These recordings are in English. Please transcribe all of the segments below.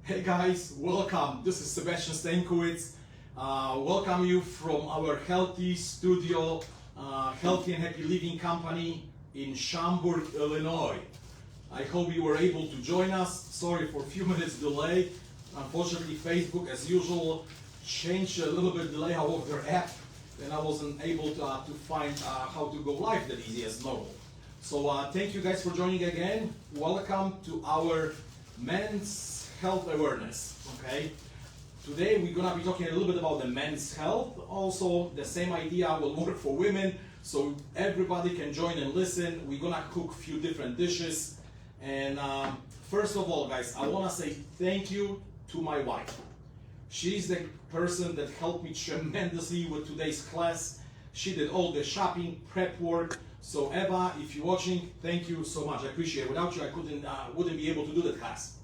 Hey guys, welcome. This is Sebastian Stankiewicz. Welcome you from our healthy studio, healthy and happy living company in Schaumburg, Illinois. I hope you were able to join us. Sorry for a few minutes delay. Unfortunately, Facebook, as usual, changed a little bit delay of their app, and I wasn't able to find how to go live that easy as normal. So thank you guys for joining again. Welcome to our men's health awareness. Okay, today we're gonna be talking a little bit about the men's health. Also, the same idea will work for women, so everybody can join and listen. We're gonna cook a few different dishes, and first of all, guys, I wanna say thank you to my wife. She's the person that helped me tremendously with today's class. She did all the shopping prep work. So Eva, if you're watching, thank you so much. I appreciate it. Without you, I wouldn't be able to do the class.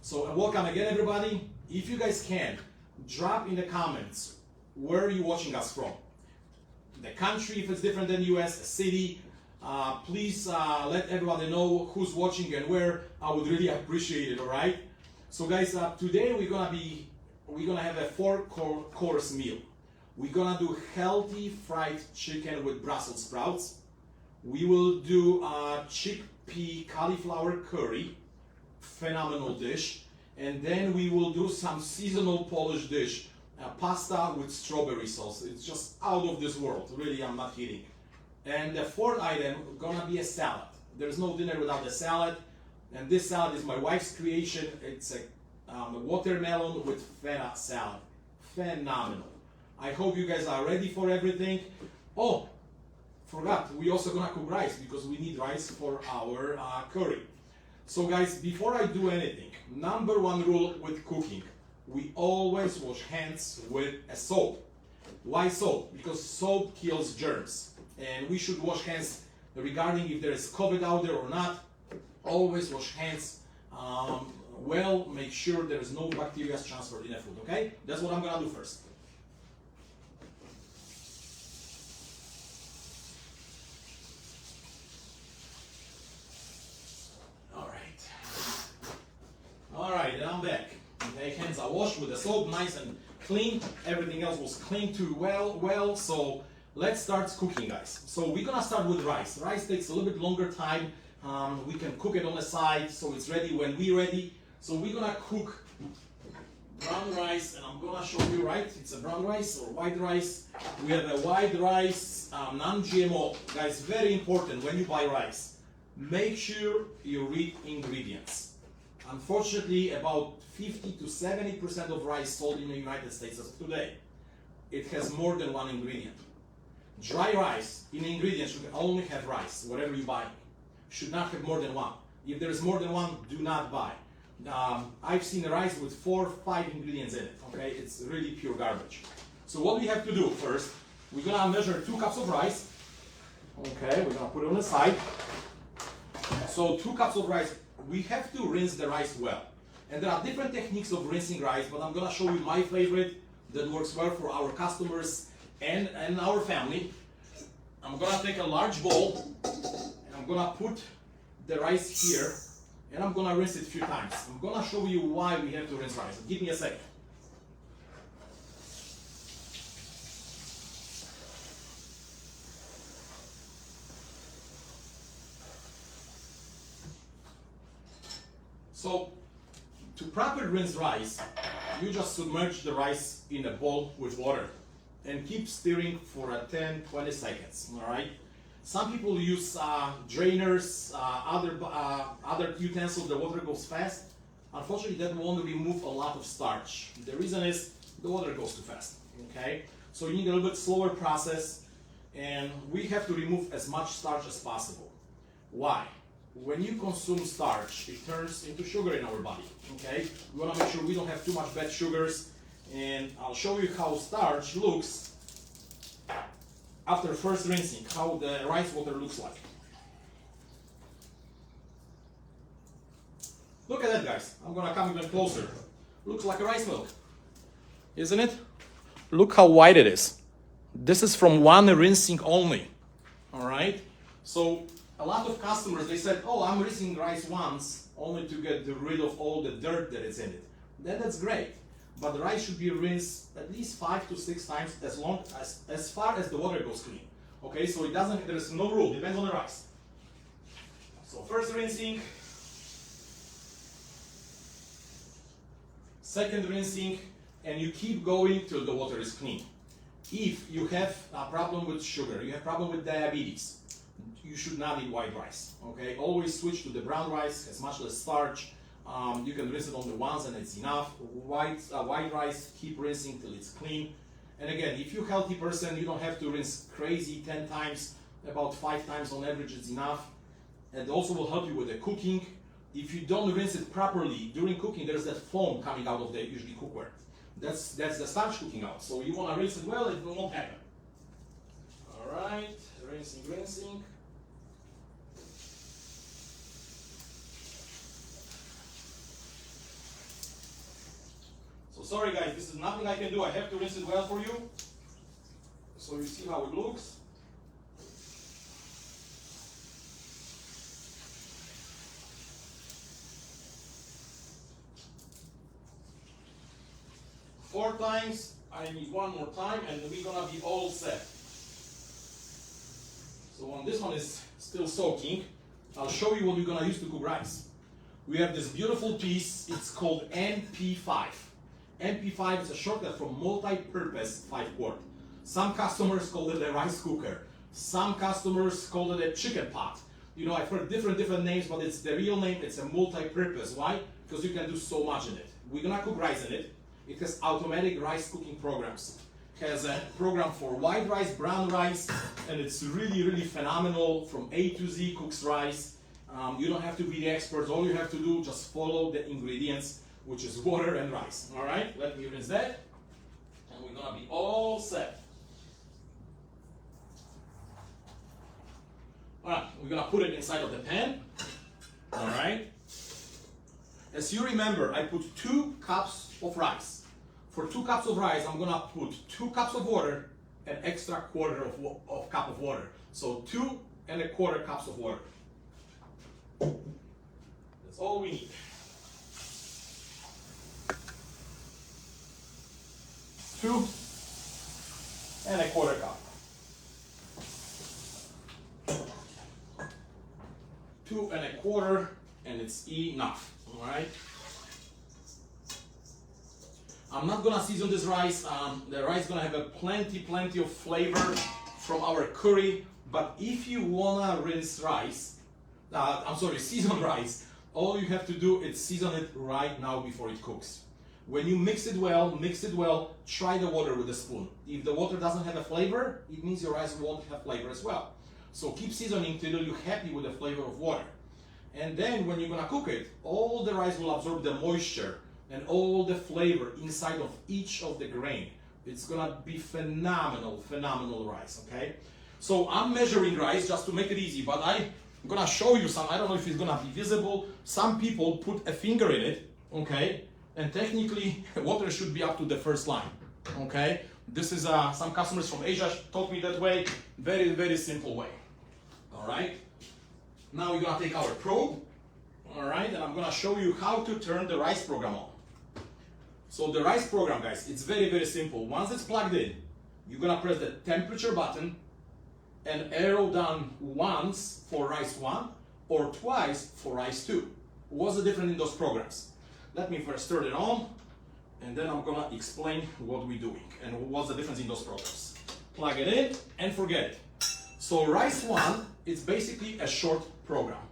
So welcome again, everybody. If you guys can, drop in the comments where you're watching us from. The country, if it's different than US, a city. Please let everybody know who's watching and where. I would really appreciate it. All right. So guys, today we're gonna have a 4-course meal. We're gonna do healthy fried chicken with Brussels sprouts. We will do chickpea cauliflower curry, phenomenal dish, and then we will do some seasonal Polish dish, pasta with strawberry sauce. It's just out of this world. Really, I'm not kidding. And the fourth item gonna be a salad. There's no dinner without a salad, and this salad is my wife's creation. It's a watermelon with feta salad. Phenomenal. I hope you guys are ready for everything. Oh, forgot, we also gonna cook rice because we need rice for our curry. So guys, before I do anything, number one rule with cooking, we always wash hands with a soap. Why soap? Because soap kills germs. And we should wash hands regarding if there is COVID out there or not. Always wash hands well, make sure there is no bacteria transferred in the food, okay? That's what I'm gonna do first. Alright, and I'm back. Okay, hands are washed with the soap, nice and clean. Everything else was clean too well. So let's start cooking, guys. So we're gonna start with rice. Rice takes a little bit longer time. We can cook it on the side so it's ready when we're ready. So we're gonna cook brown rice, and I'm gonna show you, right? It's a brown rice or white rice. We have a white rice, non-GMO. Guys, very important when you buy rice. Make sure you read ingredients. Unfortunately, about 50 to 70% of rice sold in the United States as of today, it has more than one ingredient. Dry rice, in ingredients, should only have rice, whatever you buy. Should not have more than one. If there is more than one, do not buy. I've seen a rice with 4 or 5 ingredients in it, okay? It's really pure garbage. So what we have to do first, we're gonna measure 2 cups of rice. Okay, we're gonna put it on the side. So 2 cups of rice. We have to rinse the rice well. And there are different techniques of rinsing rice, but I'm gonna show you my favorite that works well for our customers and our family. I'm gonna take a large bowl, and I'm gonna put the rice here, and I'm gonna rinse it a few times. I'm gonna show you why we have to rinse rice. Give me a second. So, to properly rinse rice, you just submerge the rice in a bowl with water and keep stirring for 10-20 seconds, all right? Some people use drainers, other utensils, the water goes fast. Unfortunately, that won't remove a lot of starch. The reason is the water goes too fast, okay? So you need a little bit slower process, and we have to remove as much starch as possible. Why? When you consume starch, it turns into sugar in our body, okay? We want to make sure we don't have too much bad sugars, and I'll show you how starch looks after first rinsing, how the rice water looks like. Look at that, guys. I'm gonna come even closer. Looks like a rice milk, isn't it? Look how white it is. This is from one rinsing only, all right? So a lot of customers, they said, oh, I'm rinsing rice once only to get rid of all the dirt that is in it. Then that's great. But the rice should be rinsed at least 5 to 6 times as far as the water goes clean. Okay, so it doesn't, there is no rule, depends on the rice. So first rinsing, second rinsing, and you keep going till the water is clean. If you have a problem with sugar, you have problem with diabetes, you should not eat white rice. Okay, always switch to the brown rice, has much less starch. You can rinse it only once and it's enough. White rice, keep rinsing till it's clean. And again, if you're a healthy person, you don't have to rinse crazy 10 times, about 5 times on average is enough. And also will help you with the cooking. If you don't rinse it properly during cooking, there's that foam coming out of the usually cookware. That's the starch cooking out. So you want to rinse it well, it won't happen. All right, rinsing. So sorry guys, this is nothing I can do. I have to rinse it well for you, so you see how it looks. Four times, I need one more time, and we're gonna be all set. So when this one is still soaking, I'll show you what we're gonna use to cook rice. We have this beautiful piece, it's called MP5. MP5 is a shortcut from multi-purpose 5-quart. Some customers call it a rice cooker. Some customers call it a chicken pot. You know, I've heard different names, but it's the real name, it's a multi-purpose. Why? Because you can do so much in it. We're gonna cook rice in it. It has automatic rice cooking programs. It has a program for white rice, brown rice, and it's really phenomenal. From A to Z cooks rice. You don't have to be the expert. All you have to do, just follow the ingredients, which is water and rice. All right, let me rinse that, and we're gonna be all set. All right, we're gonna put it inside of the pan. All right. As you remember, I put 2 cups of rice. For 2 cups of rice, I'm gonna put 2 cups of water, an extra quarter of cup of water. So 2 1/4 cups of water. That's all we need. Two and 1/4 cup. 2 1/4, and it's enough. All right. I'm not gonna season this rice. The rice is gonna have a plenty of flavor from our curry. But if you wanna rinse rice, season rice, all you have to do is season it right now before it cooks. When you mix it well, try the water with a spoon. If the water doesn't have a flavor, it means your rice won't have flavor as well. So keep seasoning till you're happy with the flavor of water. And then when you're gonna cook it, all the rice will absorb the moisture and all the flavor inside of each of the grain. It's gonna be phenomenal rice, okay? So I'm measuring rice just to make it easy, but I'm gonna show you some, I don't know if it's gonna be visible. Some people put a finger in it, okay? And technically, water should be up to the first line, okay? This is, some customers from Asia taught me that way. Very simple way, all right? Now we're gonna take our probe, all right? And I'm gonna show you how to turn the rice program on. So the rice program, guys, it's very simple. Once it's plugged in, you're gonna press the temperature button and arrow down once for rice 1 or twice for rice 2. What's the difference in those programs? Let me first turn it on, and then I'm gonna explain what we're doing and what's the difference in those programs. Plug it in and forget it. So rice 1, it's basically a short program.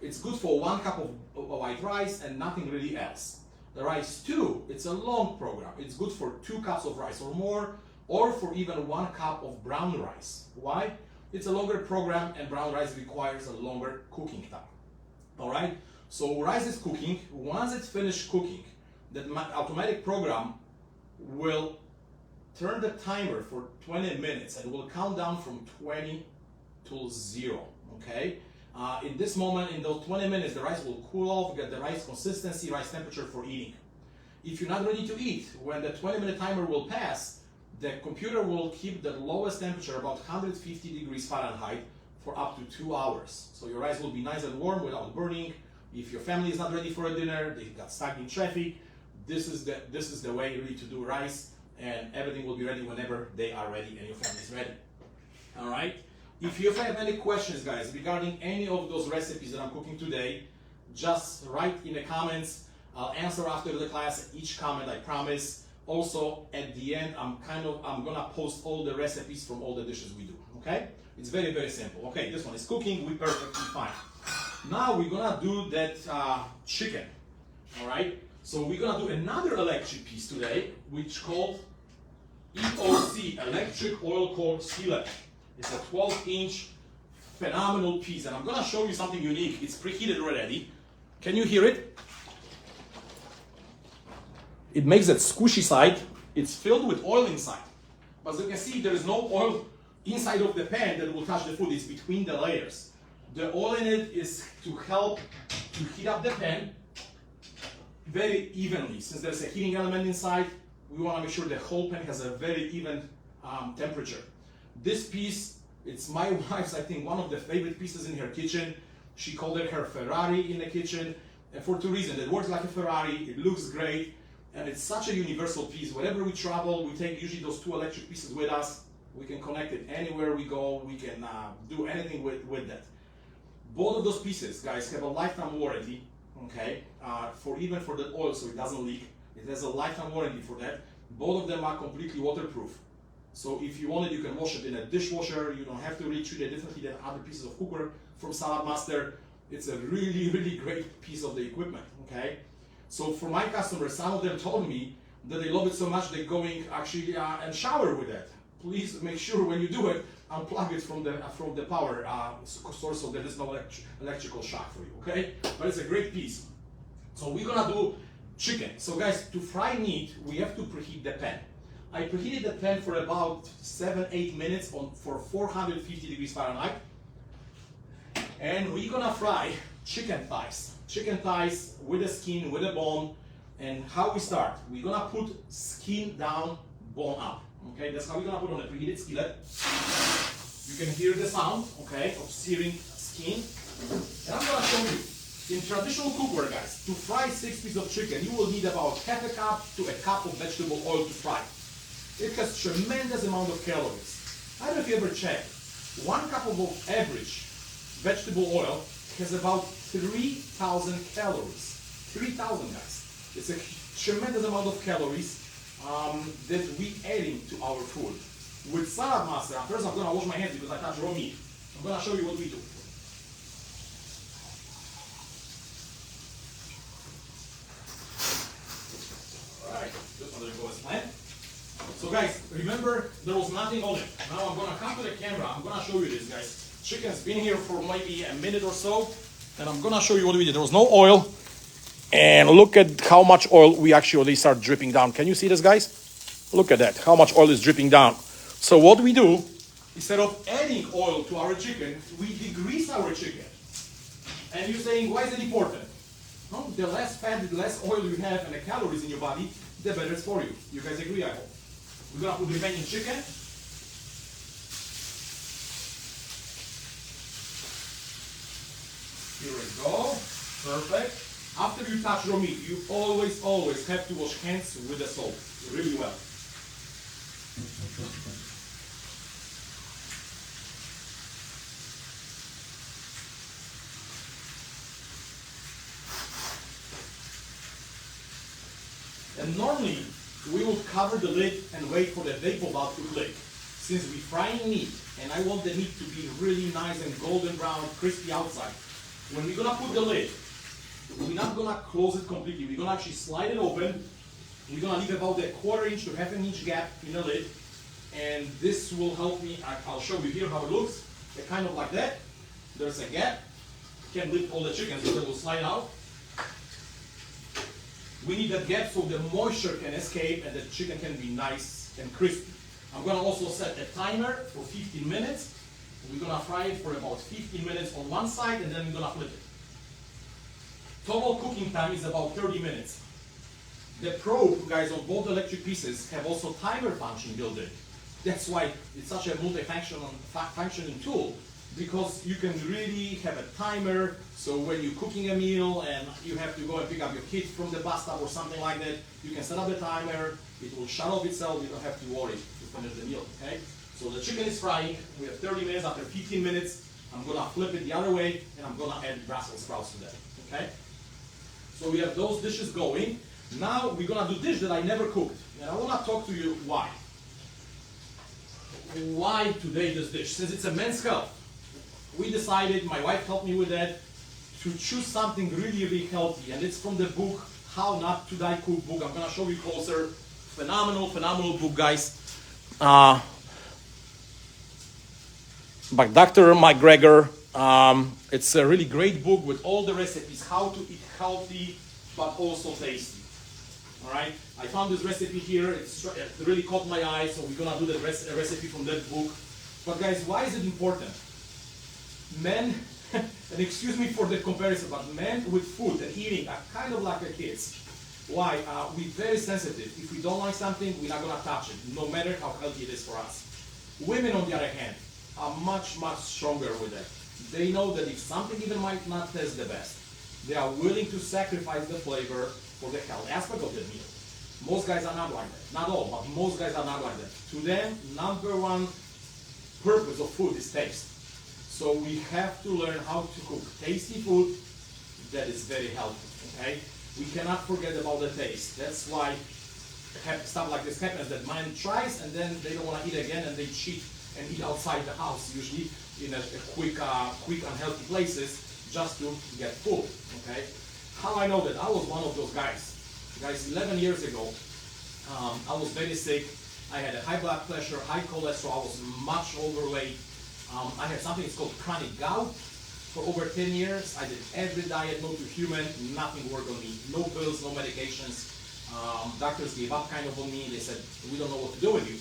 It's good for 1 cup of white rice and nothing really else. The rice 2, it's a long program. It's good for 2 cups of rice or more, or for even 1 cup of brown rice. Why? It's a longer program, and brown rice requires a longer cooking time. All right? So rice is cooking. Once it's finished cooking, the automatic program will turn the timer for 20 minutes and will count down from 20 to 0, okay? In this moment, in those 20 minutes, the rice will cool off, get the rice consistency, rice temperature for eating. If you're not ready to eat, when the 20-minute timer will pass, the computer will keep the lowest temperature, about 150 degrees Fahrenheit, for up to 2 hours. So your rice will be nice and warm without burning. If your family is not ready for a dinner, they got stuck in traffic, this is the way really to do rice, and everything will be ready whenever they are ready and your family is ready. All right. If you have any questions, guys, regarding any of those recipes that I'm cooking today, just write in the comments. I'll answer after the class each comment, I promise. Also, at the end, I'm gonna post all the recipes from all the dishes we do. Okay? It's very, very simple. Okay, this one is cooking. We're perfectly fine. Now we're gonna do that chicken. All right. So we're gonna do another electric piece today, which called EOC, electric oil core skillet. It's a 12-inch phenomenal piece, and I'm gonna show you something unique. It's preheated already. Can you hear it? It makes that squishy side. It's filled with oil inside. But as you can see, there is no oil inside of the pan that will touch the food. It's between the layers. The oil in it is to help to heat up the pan very evenly. Since there's a heating element inside, we want to make sure the whole pan has a very even temperature. This piece, it's my wife's, I think, one of the favorite pieces in her kitchen. She called it her Ferrari in the kitchen, and for two reasons. It works like a Ferrari, it looks great, and it's such a universal piece. Wherever we travel, we take usually those two electric pieces with us. We can connect it anywhere we go. We can do anything with that. Both of those pieces, guys, have a lifetime warranty, okay, even for the oil, so it doesn't leak. It has a lifetime warranty for that. Both of them are completely waterproof. So if you want it, you can wash it in a dishwasher. You don't have to really treat it differently than other pieces of cookware from Saladmaster. It's a really, really great piece of the equipment, okay? So for my customers, some of them told me that they love it so much they're going actually and shower with it. Please make sure when you do it, unplug it from the power source so there is no electrical shock for you, okay? But it's a great piece. So we're gonna do chicken. So guys, to fry meat, we have to preheat the pan. I preheated the pan for about 7-8 minutes for 450 degrees Fahrenheit. And we're gonna fry chicken thighs. Chicken thighs with the skin, with the bone. And how we start? We're gonna put skin down, bone up. Okay, that's how we're gonna put on a preheated skillet. You can hear the sound, okay, of searing skin. And I'm gonna show you. In traditional cookware, guys, to fry 6 pieces of chicken, you will need about half a cup to a cup of vegetable oil to fry. It has tremendous amount of calories. I don't know if you ever checked. 1 cup of average vegetable oil has about 3,000 calories. 3,000, guys. It's a tremendous amount of calories that we adding to our food. With Saladmaster, first I'm gonna wash my hands because I touched raw meat. I'm gonna show you what we do. Alright, this one doesn't go as planned. So guys, remember there was nothing on it. Now I'm gonna come to the camera, I'm gonna show you this, guys. Chicken's been here for maybe a minute or so, and I'm gonna show you what we did. There was no oil, and look at how much oil we actually start dripping down. Can you see this, guys? Look at that, how much oil is dripping down. So what we do, instead of adding oil to our chicken, we degrease our chicken. And you're saying, why is it important? No, the less fat, the less oil you have and the calories in your body, the better it's for you. You guys agree, I hope. We're gonna put the remaining chicken. Here we go. Perfect. After you touch raw meat, you always have to wash hands with the salt really well. And normally, we will cover the lid and wait for the vapor valve to click. Since we're frying meat, and I want the meat to be really nice and golden brown, crispy outside, when we're gonna put the lid, we're not gonna close it completely. We're gonna actually slide it open. We're gonna leave about a 1/4 inch to 1/2 inch gap in the lid. And this will help me, I'll show you here how it looks. They're kind of like that. There's a gap. Can't lift all the chickens, so they will slide out. We need that gap so the moisture can escape and the chicken can be nice and crispy. I'm gonna also set a timer for 15 minutes. We're gonna fry it for about 15 minutes on one side and then we're gonna flip it. Total cooking time is about 30 minutes. The probe, guys, on both electric pieces have also timer function built in. That's why it's such a multi-functioning tool, because you can really have a timer, so when you're cooking a meal and you have to go and pick up your kid from the bus stop or something like that, you can set up the timer, it will shut off itself, you don't have to worry to finish the meal, okay? So the chicken is frying, we have 30 minutes, after 15 minutes, I'm gonna flip it the other way and I'm gonna add Brussels sprouts to that, okay? So we have those dishes going. Now we're gonna do dish that I never cooked, and I wanna talk to you why. Why today this dish? Since it's a men's health, we decided, my wife helped me with that, to choose something really, really healthy, and it's from the book, How Not to Die Cook book. I'm gonna show you closer. Phenomenal, phenomenal book, guys. By Dr. Mike Greger. It's a really great book with all the recipes, how to eat healthy, but also tasty. All right, I found this recipe here. It really caught my eye, so we're gonna do the recipe from that book. But guys, why is it important? Men, and excuse me for the comparison, but men with food and eating are kind of like the kids. Why? We're very sensitive. If we don't like something, we're not gonna touch it, no matter how healthy it is for us. Women, on the other hand, are much, much stronger with it. They know that if something even might not taste the best, they are willing to sacrifice the flavor for the health aspect of the meal. Most guys are not like that. Not all, but most guys are not like that. To them, number one purpose of food is taste. So we have to learn how to cook tasty food that is very healthy, okay? We cannot forget about the taste. That's why stuff like this happens, that man tries and then they don't want to eat again and they cheat and eat outside the house, usually in a quick, unhealthy places, just to get full, okay? How I know that? I was one of those guys. Guys, 11 years ago, I was very sick. I had a high blood pressure, high cholesterol, I was much overweight. I had something that's called chronic gout for over 10 years. I did every diet known to human, nothing worked on me. No pills, no medications. Doctors gave up kind of on me. They said, we don't know what to do with you.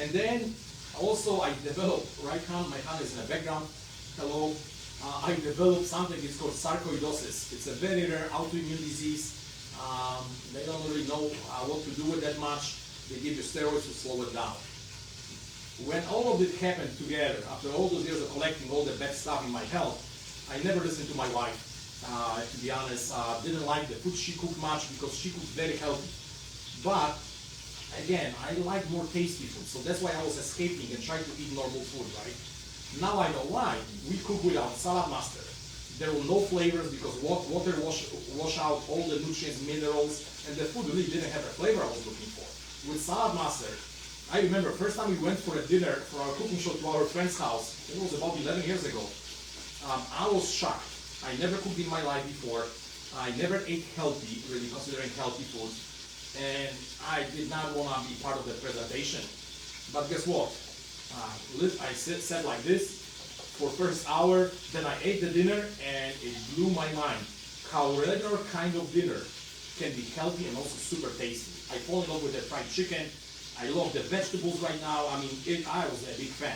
And then also I developed, right hand, my hand is in the background, hello. I developed something, it's called sarcoidosis. It's a very rare autoimmune disease. They don't really know what to do with that much. They give you steroids to slow it down. When all of it happened together, after all those years of collecting all the bad stuff in my health, I never listened to my wife, to be honest. Didn't like the food she cooked much because she cooked very healthy. But again, I like more tasty food, so that's why I was escaping and trying to eat normal food, right? Now I know why. We cook without Saladmaster. There were no flavors because water wash out all the nutrients, minerals, and the food really didn't have the flavor I was looking for. With Saladmaster, I remember first time we went for a dinner for our cooking show to our friend's house. It was about 11 years ago. I was shocked. I never cooked in my life before. I never ate healthy, really considering healthy food. And I did not want to be part of the presentation. But guess what? I sat like this for first hour, then I ate the dinner, and it blew my mind how regular kind of dinner can be healthy and also super tasty. I fall in love with the fried chicken. I love the vegetables right now. I mean, I was a big fan.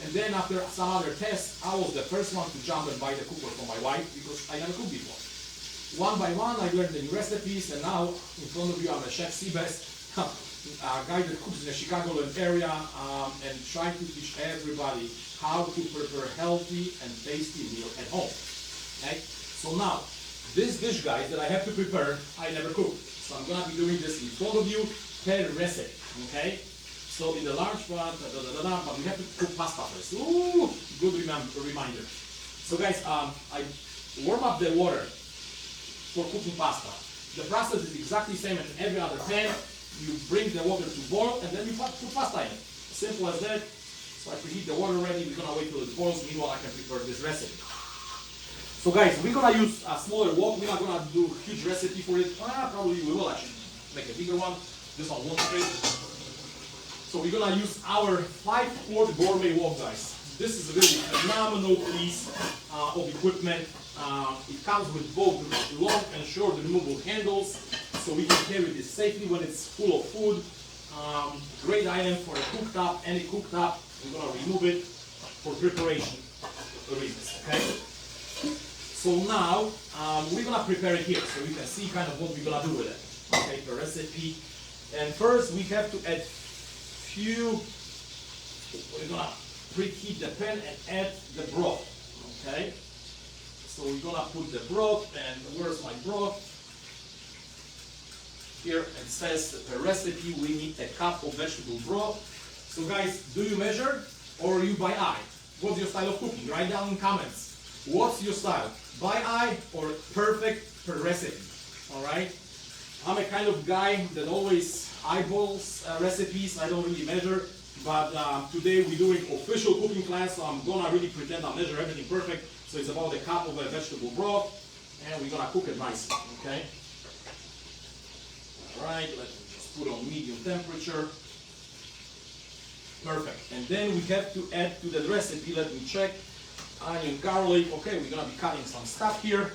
And then after some other tests, I was the first one to jump and buy the cooker for my wife because I never cooked before. One by one, I learned the new recipes, and now in front of you, I'm a chef Sebastian, a guy that cooks in the Chicagoland area, and try to teach everybody how to prepare healthy and tasty meal at home. Okay? So now, this dish, guys, that I have to prepare, I never cooked. So I'm gonna be doing this in front of you per recipe. Okay? So in the large pot, but we have to cook pasta first. Ooh, good reminder. So guys, I warm up the water for cooking pasta. The process is exactly the same in every other pan. You bring the water to boil and then you put pasta in it. Simple as that. So I preheat the water already. We're gonna wait till it boils. Meanwhile, I can prepare this recipe. So guys, we're gonna use a smaller wok. We're not gonna do a huge recipe for it. Probably we will actually make a bigger one. This one won't fit. So we're gonna use our 5-quart gourmet wok, guys. This is a really phenomenal piece of equipment. It comes with both long and short removable handles, so we can carry this safely when it's full of food. Great item for a cooktop, any cooktop. We're gonna remove it for preparation reasons, okay? So now, we're gonna prepare it here, so you can see kind of what we're gonna do with it. Okay, the recipe. And first we have to add we're gonna preheat the pan and add the broth. Okay? So we're gonna put the broth, and where's my broth? Here it says per recipe we need a cup of vegetable broth. So guys, do you measure or you by eye? What's your style of cooking? Write down in comments. What's your style? By eye or perfect per recipe? Alright? I'm a kind of guy that always eyeballs recipes. I don't really measure. But today we're doing official cooking class, so I'm gonna really pretend I measure everything perfect. So it's about a cup of vegetable broth, and we're gonna cook it nicely, okay? Alright, let me just put on medium temperature. Perfect. And then we have to add to the recipe, let me check, onion, garlic. Okay, we're gonna be cutting some stuff here.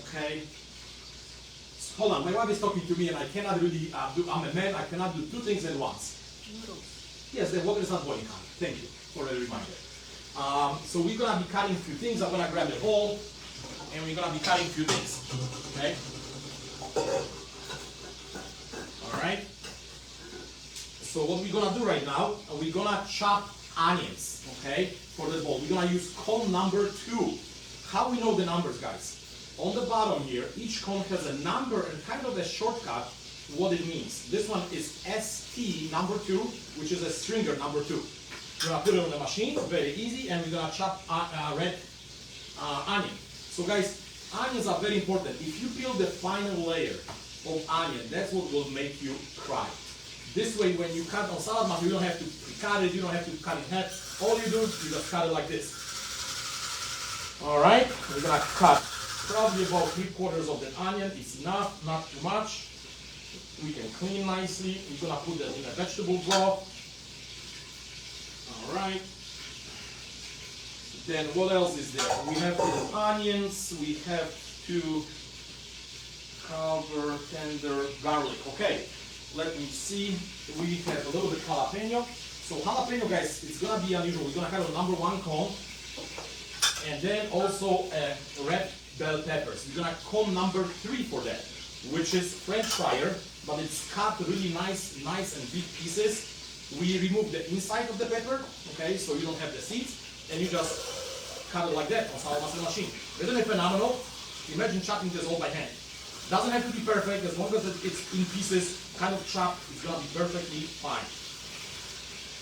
Okay. Hold on, my wife is talking to me and I cannot really I'm a man, I cannot do two things at once. Noodles. Yes, the water is not boiling, honey. Thank you for the reminder. So we're gonna be cutting a few things. I'm gonna grab the bowl and we're gonna be cutting a few things. Okay? Alright. So what we're gonna do right now, we're gonna chop onions, okay, for the bowl. We're gonna use cone number 2. How we know the numbers, guys? On the bottom here, each cone has a number and kind of a shortcut what it means. This one is ST number 2, which is a stringer number 2. We're gonna put it on the machine, very easy, and we're gonna chop red onion. So guys, onions are very important. If you peel the final layer of onion, that's what will make you cry. This way, when you cut on Saladmaster, you don't have to cut it, you don't have to cut it in half. All you do is you just cut it like this. Alright, we're gonna cut probably about 3/4 of the onion. It's enough, not too much. We can clean nicely. We're gonna put that in a vegetable broth. Alright. Then what else is there? We have the onions, we have to cover tender garlic. Okay, let me see. We have a little bit jalapeno. So jalapeno, guys, it's gonna be unusual. We're gonna have a number 1 cone. And then also red bell peppers. We're gonna cone number 3 for that, which is French fryer, but it's cut really nice and big pieces. We remove the inside of the pepper, okay, so you don't have the seeds, and you just cut it like that on Saladmaster machine. Isn't it phenomenal? Imagine chopping this all by hand. Doesn't have to be perfect, as long as it's in pieces, kind of chopped, it's gonna be perfectly fine.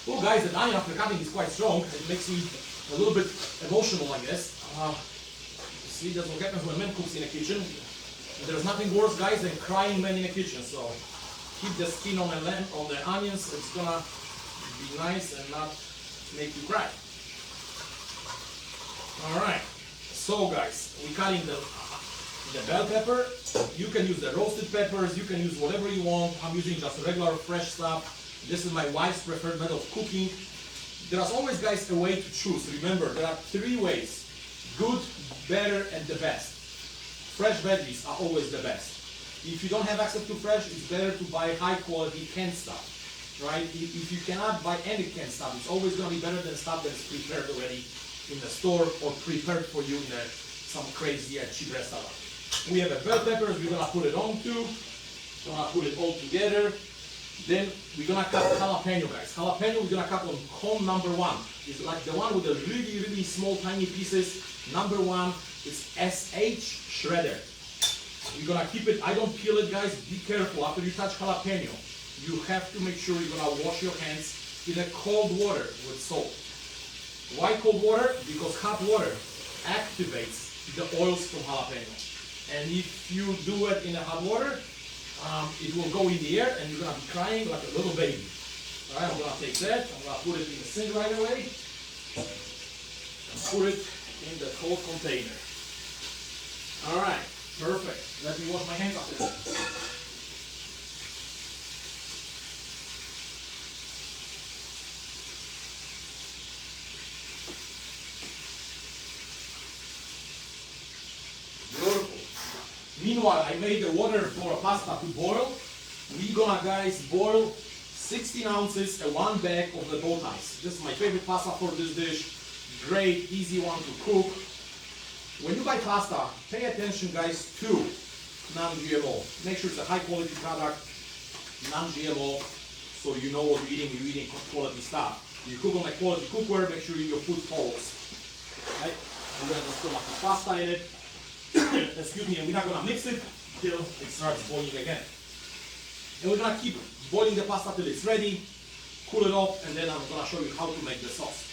Well guys, the onion after cutting is quite strong. It makes me a little bit emotional, I guess. See, that's what happens when man cooks in a kitchen. There's nothing worse, guys, than crying man in a kitchen. So keep the skin on the onions. It's gonna be nice and not make you cry. All right. So, guys, we're cutting the bell pepper. You can use the roasted peppers. You can use whatever you want. I'm using just regular fresh stuff. This is my wife's preferred method of cooking. There's always, guys, a way to choose. Remember, there are 3 ways. Good, better, and the best. Fresh veggies are always the best. If you don't have access to fresh, it's better to buy high quality canned stuff, right? If you cannot buy any canned stuff, it's always going to be better than stuff that's prepared already in the store or prepared for you in some crazy cheap restaurant. We have a bell peppers, we're going to put it on too. We're going to put it all together. Then we're going to cut jalapeno, guys. Jalapeno we're going to cut on cone number 1. It's like the one with the really small tiny pieces. Number 1 is SH shredder. You're going to keep it, I don't peel it, guys. Be careful. After you touch jalapeno, you have to make sure you're going to wash your hands in a cold water with salt. Why cold water? Because hot water activates the oils from jalapeno. And if you do it in a hot water, it will go in the air and you're going to be crying like a little baby. Alright, I'm going to take that, I'm going to put it in the sink right away. And put it in the cold container. Alright, perfect. Let me wash my hands after that. Beautiful. Meanwhile, I made the water for a pasta to boil. We're gonna, guys, boil 16 ounces and 1 bag of the bow ties. This is my favorite pasta for this dish. Great, easy one to cook. When you buy pasta, pay attention, guys, to non-GMO. Make sure it's a high quality product, non-GMO. so you know what you're eating quality stuff. You cook on a quality cookware, make sure your food falls. Right? We're gonna just put like the pasta in it. Excuse me, and we're not gonna mix it till it starts boiling again. And we're gonna keep boiling the pasta till it's ready, cool it off, and then I'm gonna show you how to make the sauce.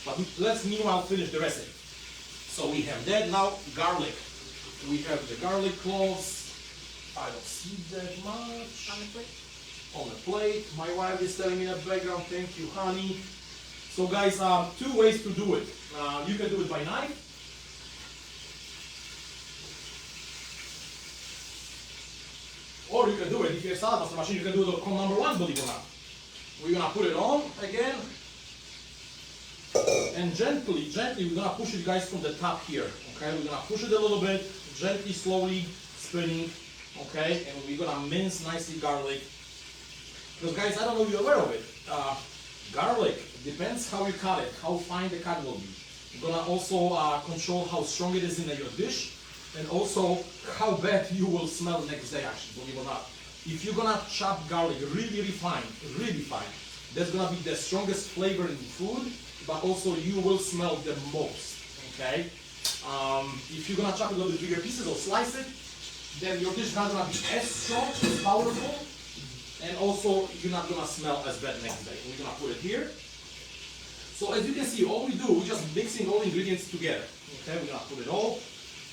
But let's meanwhile finish the recipe. So we have that now, garlic. We have the garlic cloves. I don't see that much. On the plate. On the plate. My wife is telling me in the background, thank you, honey. So guys, two ways to do it. You can do it by knife. Or you can do it, if you have Saladmaster machine, you can do it on number 1, believe it or not. We're gonna put it on again. And gently, we're gonna push it, guys, from the top here. Okay, we're gonna push it a little bit, gently, slowly spinning. Okay, and we're gonna mince nicely garlic. Because guys, I don't know if you're aware of it. Garlic depends how you cut it, how fine the cut will be. You're gonna also control how strong it is in your dish, and also how bad you will smell next day. Actually, believe it or not, if you're gonna chop garlic really fine, that's gonna be the strongest flavor in food. But also you will smell the most, okay? If you're gonna chop it a little bit bigger pieces or slice it, then your dish is not gonna be as strong, as powerful, and also you're not gonna smell as bad next day. We're gonna put it here. So as you can see, all we do, we're just mixing all ingredients together. Okay, we're gonna put it all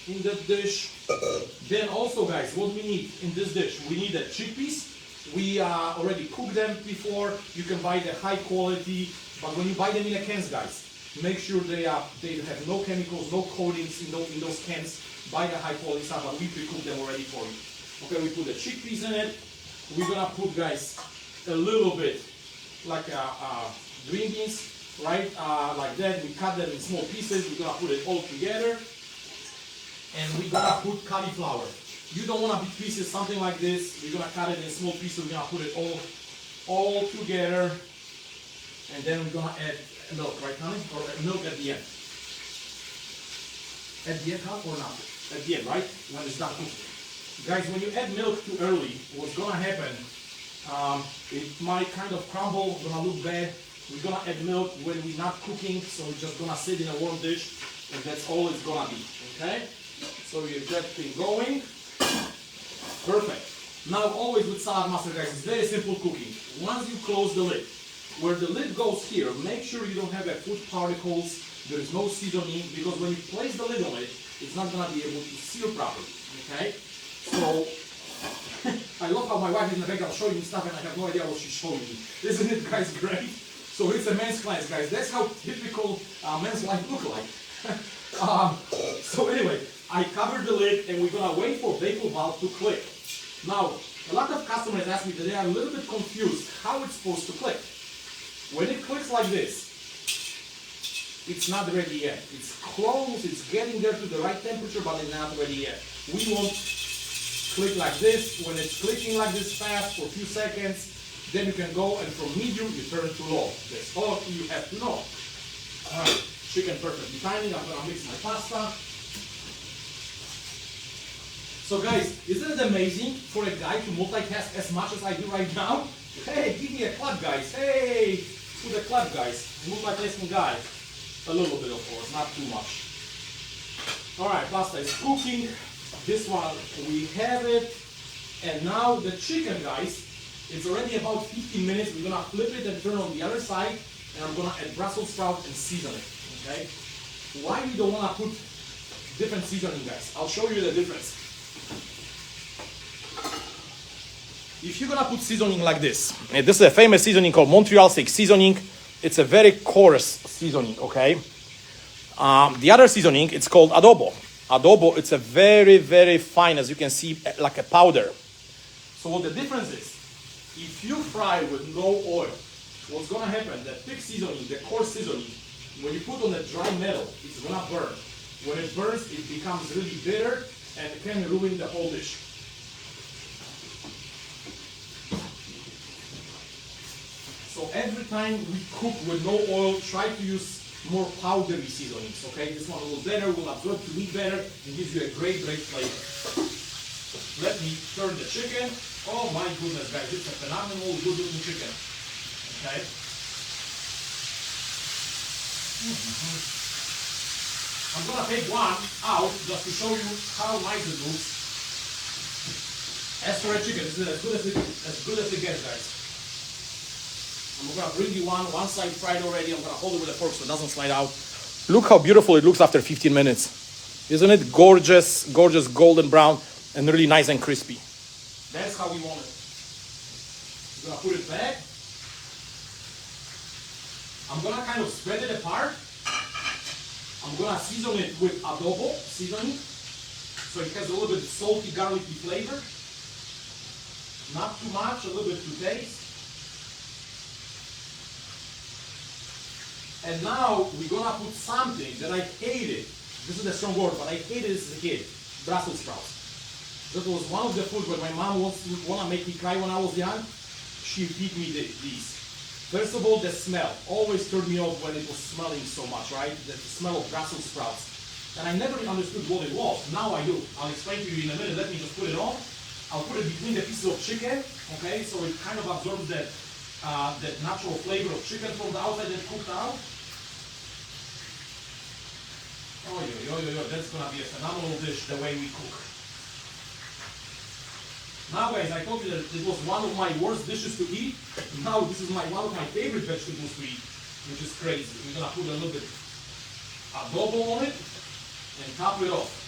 in the dish. Then also, guys, what we need in this dish, we need the chickpeas. We already cooked them before. You can buy the high quality. But when you buy them in a cans, guys, make sure they have no chemicals, no coatings in those cans. Buy the high quality stuff, but we pre-cook them already for you. Okay, we put the chickpeas in it. We're gonna put, guys, a little bit like green beans, right? Like that. We cut them in small pieces. We're gonna put it all together, and we're gonna put cauliflower. You don't want to big pieces, something like this. We're gonna cut it in small pieces. We're gonna put it all together. And then we're gonna add milk, right, honey? Or milk at the end. At the end, huh? Or not? At the end, right? When it's done cooking. Guys, when you add milk too early, what's gonna happen? It might kind of crumble, gonna look bad. We're gonna add milk when we're not cooking, so it's just gonna sit in a warm dish, and that's all it's gonna be. Okay? So you get that thing going. Perfect. Now, always with Saladmaster, guys, it's very simple cooking. Once you close the lid, where the lid goes here, make sure you don't have food particles, there is no seasoning, because when you place the lid on it, it's not going to be able to seal properly, okay? So, I love how my wife is in the background showing me stuff and I have no idea what she's showing me. Isn't it, guys, great? So it's a men's class, guys. That's how typical men's life look like. So anyway, I covered the lid and we're going to wait for vapor valve to click. Now, a lot of customers ask me that they are a little bit confused how it's supposed to click. When it clicks like this, it's not ready yet. It's close, it's getting there to the right temperature, but it's not ready yet. We won't click like this. When it's clicking like this fast for a few seconds, then you can go and from medium you turn to low. That's all you have to know. Alright, chicken perfectly timing. I'm gonna mix my pasta. So guys, isn't it amazing for a guy to multitask as much as I do right now? Hey, give me a clap, guys. Hey, put a clap, guys. Multitasking guy. A little bit, of course, not too much. Alright, pasta is cooking. This one, we have it. And now the chicken, guys, it's already about 15 minutes. We're gonna flip it and turn on the other side. And I'm gonna add Brussels sprout and season it, okay? Why we don't wanna put different seasoning, guys? I'll show you the difference. If you're gonna put seasoning like this is a famous seasoning called Montreal steak seasoning. It's a very coarse seasoning, okay? The other seasoning, it's called adobo. Adobo, it's a very, very fine, as you can see, like a powder. So what the difference is, if you fry with no oil, what's gonna happen, the thick seasoning, the coarse seasoning, when you put on a dry metal, it's gonna burn. When it burns, it becomes really bitter and it can ruin the whole dish. So every time we cook with no oil, try to use more powdery seasonings, okay? This one will better, will absorb the meat better, and gives you a great, great flavor. let me turn the chicken. Oh my goodness, guys, it's a phenomenal good looking chicken. Okay. I'm gonna take one out just to show you how nice it looks. As for a chicken, this is as good as it gets, guys. I'm gonna bring you one side fried already. I'm gonna hold it with a fork so it doesn't slide out. Look how beautiful it looks after 15 minutes. Isn't it gorgeous, gorgeous golden brown and really nice and crispy? That's how we want it. I'm gonna put it back. I'm gonna kind of spread it apart. I'm gonna season it with adobo seasoning, so it has a little bit of salty, garlicky flavor. Not too much, a little bit to taste. And now we're gonna put something that I hated. This is a strong word, but I hated this as a kid. Brussels sprouts. That was one of the food when my mom wanna make me cry when I was young. She feed me these. First of all, the smell always turned me off when it was smelling so much, right? The smell of Brussels sprouts. And I never really understood what it was. Now I do. I'll explain to you in a minute. Let me just put it on. I'll put it between the pieces of chicken, okay? So it kind of absorbs that natural flavor of chicken from the outside that cooked out. Oh, that's gonna be a phenomenal dish the way we cook. Now guys, I told you that it was one of my worst dishes to eat. Now this is one of my favorite vegetables to eat, which is crazy. We're gonna put a little bit adobo on it and top it off.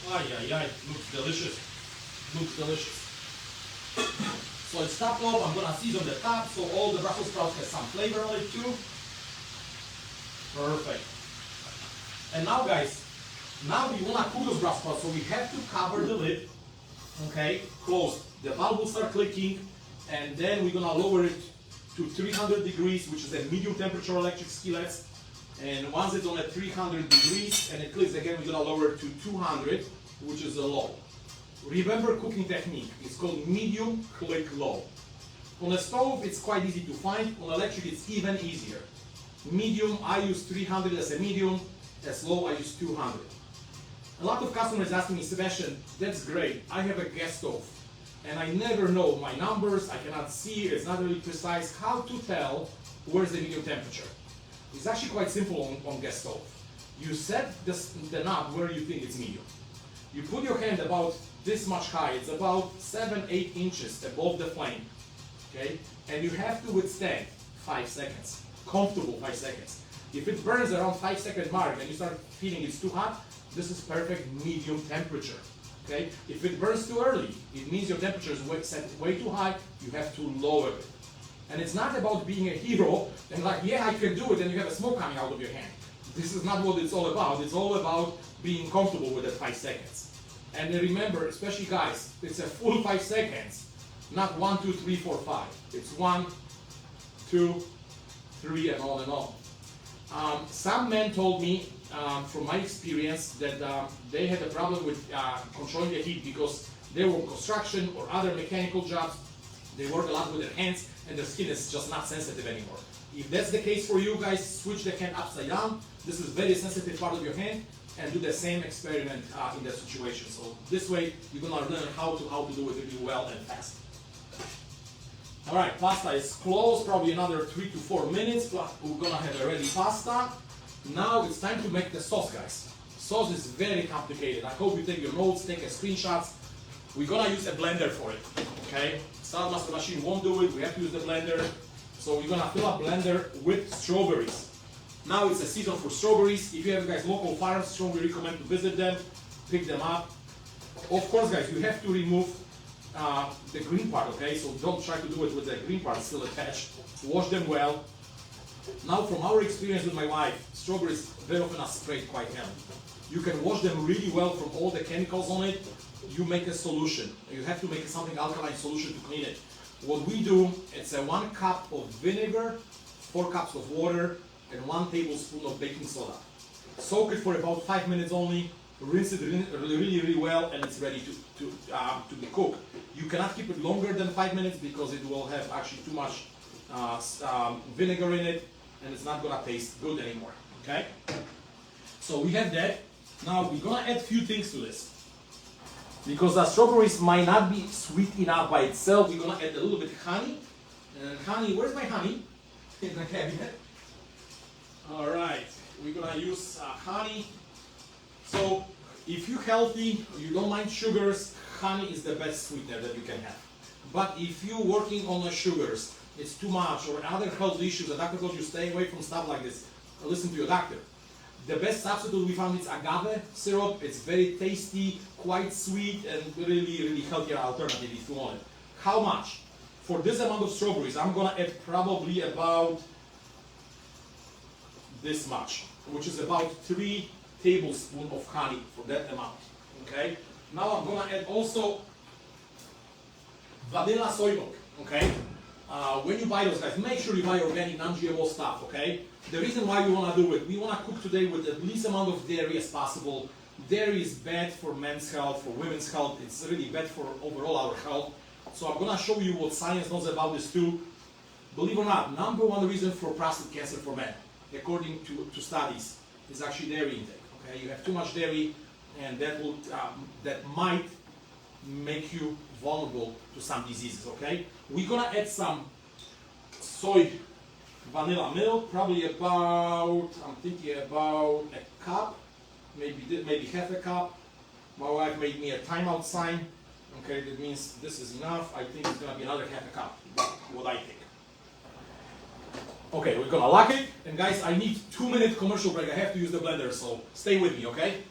Looks delicious. Looks delicious. So it's topped off. I'm gonna season the top so all the Brussels sprouts have some flavor on it too. Perfect. And now guys, now we wanna cook those Brussels sprouts, so we have to cover the lid. Okay, close. The valve will start clicking, and then we're gonna lower it to 300 degrees, which is a medium temperature electric skillet. And once it's on at 300 degrees and it clicks again, we're gonna lower it to 200, which is a low. Remember cooking technique, it's called medium click low. On a stove, it's quite easy to find. On electric, it's even easier. Medium, I use 300 as a medium. As low, I use 200. A lot of customers asking me, Sebastian, that's great. I have a gas stove and I never know my numbers. I cannot see, it's not really precise. How to tell where's the medium temperature? It's actually quite simple on gas stove. You set the knob where you think it's medium. You put your hand about this much high, it's about 7-8 inches above the flame, okay? And you have to withstand 5 seconds, comfortable 5 seconds. If it burns around 5-second mark and you start feeling it's too hot, this is perfect medium temperature, okay? If it burns too early, it means your temperature is set way too high, you have to lower it. And it's not about being a hero and like, yeah, I can do it, and you have a smoke coming out of your hand. This is not what it's all about. It's all about being comfortable with that 5 seconds. And remember, especially guys, it's a full 5 seconds, not 1, 2, 3, 4, 5. It's 1, 2, 3, and on and on. Some men told me, from my experience, that they had a problem with controlling the heat because they were in construction or other mechanical jobs. They work a lot with their hands and their skin is just not sensitive anymore. If that's the case for you guys, switch the hand upside down. This is very sensitive part of your hand, and do the same experiment in that situation. So this way you're gonna learn how to do it really well and fast. All right, pasta is closed, probably another 3 to 4 minutes. We're gonna have a ready pasta. Now it's time to make the sauce, guys. Sauce is very complicated. I hope you take your notes, take screenshots. We're gonna use a blender for it, okay? Saladmaster machine won't do it, we have to use the blender. So we're gonna fill up blender with strawberries. Now it's a season for strawberries. If you have guys local farms, strongly recommend to visit them, pick them up. Of course guys, you have to remove the green part, okay? So don't try to do it with the green part still attached. Wash them well. Now from our experience with my wife, strawberries very often are sprayed quite heavily. You can wash them really well from all the chemicals on it. You make a solution. You have to make something alkaline solution to clean it. What we do, it's a 1 cup of vinegar, 4 cups of water, and 1 tablespoon of baking soda. Soak it for about 5 minutes only, rinse it really well, and it's ready to be cooked. You cannot keep it longer than 5 minutes because it will have actually too much vinegar in it, and it's not gonna taste good anymore, okay? So we have that. Now we're gonna add a few things to this. Because the strawberries might not be sweet enough by itself, we're gonna add a little bit of honey. And honey, where's my honey? In the cabinet. Alright, we're gonna use honey. So if you're healthy, you don't mind sugars, honey is the best sweetener that you can have. But if you're working on the sugars, it's too much, or other health issues, the doctor told you stay away from stuff like this, listen to your doctor. The best substitute we found is agave syrup. It's very tasty, quite sweet, and really, really healthier alternative if you want it. How much? For this amount of strawberries, I'm gonna add probably about this much, which is about 3 tablespoons of honey for that amount. Okay. Now I'm gonna add also vanilla soy milk. Okay. When you buy those guys, make sure you buy organic, non-GMO stuff. Okay. The reason why we want to do it, we want to cook today with the least amount of dairy as possible. Dairy is bad for men's health, for women's health. It's really bad for overall our health. So I'm going to show you what science knows about this too. Believe it or not, number one reason for prostate cancer for men, according to studies, is actually dairy intake. Okay, you have too much dairy, and that might make you vulnerable to some diseases. Okay, we're going to add some soy vanilla milk, probably about, I'm thinking about a cup, maybe half a cup. My wife made me a timeout sign. Okay, that means this is enough. I think it's gonna be another half a cup, what I think. Okay, we're gonna lock it. And guys, I need 2-minute commercial break. I have to use the blender, so stay with me, okay?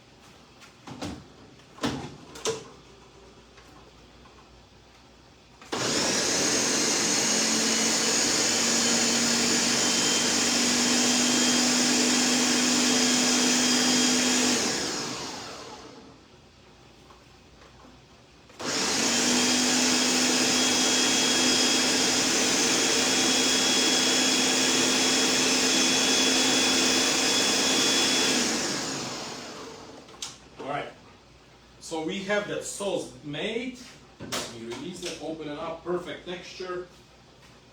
So we have that sauce made. Let me release it, open it up, perfect texture.